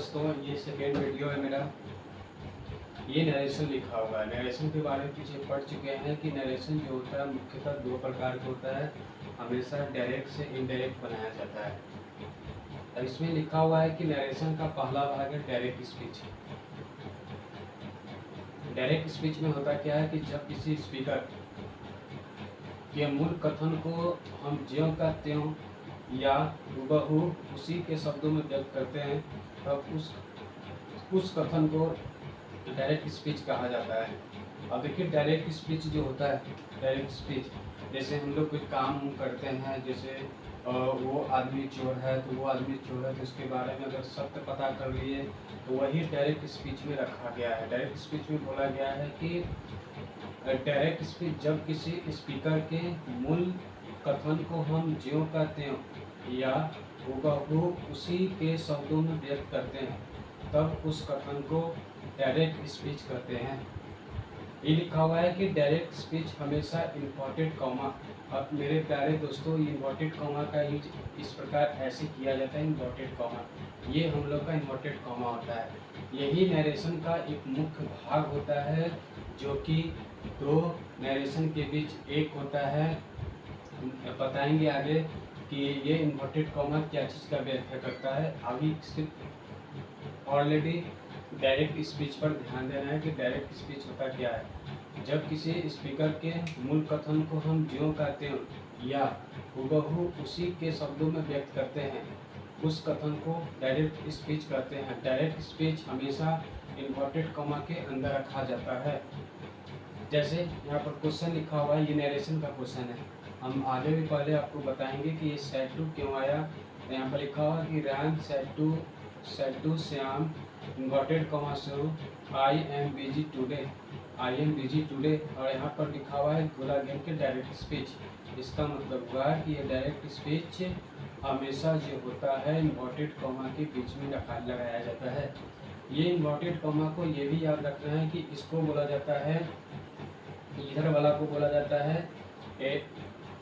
दोस्तों, ये second video है मेरा। ये नरेशन लिखा हुआ है। नरेशन के बारे में पीछे पढ़ चुके हैं कि नरेशन जो होता है मुख्यतः दो प्रकार का होता है। हमेशा डायरेक्ट से इनडायरेक्ट बनाया जाता है। अब इसमें लिखा हुआ है कि नरेशन का पहला भाग है डायरेक्ट स्पीच। डायरेक्ट स्पीच में होता क्या है कि जब किसी स्पीकर के मूल कथन को हम ज्यों का त्यों या हूबहू उसी के शब्दों में व्यक्त करते हैं, तब उस कथन को डायरेक्ट स्पीच कहा जाता है। अब देखिए, डायरेक्ट स्पीच जो होता है, डायरेक्ट स्पीच जैसे हम लोग कोई काम करते हैं, जैसे वो आदमी चोर है तो वो आदमी चोर है, तो उसके बारे में अगर सत्य पता कर लिए तो वही डायरेक्ट स्पीच में रखा गया है। डायरेक्ट स्पीच में बोला गया है कि डायरेक्ट स्पीच जब किसी स्पीकर के मूल कथन को हम ज्यों का त्यों या हूबहू उसी के शब्दों में व्यक्त करते हैं, तब उस कथन को डायरेक्ट स्पीच कहते हैं। ये लिखा हुआ है कि डायरेक्ट स्पीच हमेशा इन्वर्टेड कॉमा। अब मेरे प्यारे दोस्तों, इन्वर्टेड कॉमा का यूज इस प्रकार ऐसे किया जाता है। इन्वर्टेड कॉमा, ये हम लोग का इन्वर्टेड कॉमा होता है। यही नरेशन का एक मुख्य भाग होता है, जो कि दो नरेशन के बीच एक होता है। बताएंगे आगे कि ये इन्वर्टेड कॉमा क्या चीज़ का व्याख्या करता है। अभी सिर्फ ऑलरेडी डायरेक्ट स्पीच पर ध्यान देना है कि डायरेक्ट स्पीच होता क्या है। जब किसी स्पीकर के मूल कथन को हम ज्यों का त्यों या हूबहू उसी के शब्दों में व्यक्त करते हैं, उस कथन को डायरेक्ट स्पीच कहते हैं। डायरेक्ट स्पीच हमेशा इन्वर्टेड कॉमा के अंदर रखा जाता है। जैसे यहाँ पर क्वेश्चन लिखा हुआ है, ये नरेशन का क्वेश्चन है। हम आगे भी पहले आपको बताएंगे कि ये सेड टू क्यों आया। तो यहाँ पर लिखा हुआ कि रैन said to Shyam inverted comma शुरू आई एम बिजी टुडे। और यहाँ पर लिखा हुआ है गोला गेम के डायरेक्ट स्पीच। इसका मतलब हुआ है कि ये डायरेक्ट स्पीच हमेशा जो होता है इन्वर्टेड कॉमा के बीच में लगाया जाता है। ये इन्वर्टेड कॉमा को ये भी याद रखना है कि इसको बोला जाता है, इधर वाला को बोला जाता है ए,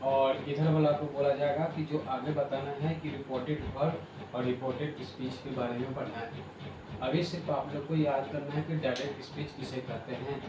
और इधर वाला को बोला जाएगा कि जो आगे बताना है कि रिपोर्टेड वर्ब और रिपोर्टेड स्पीच के बारे में पढ़ना है। अभी सिर्फ आप लोग को याद करना है कि डायरेक्ट स्पीच किसे कहते हैं।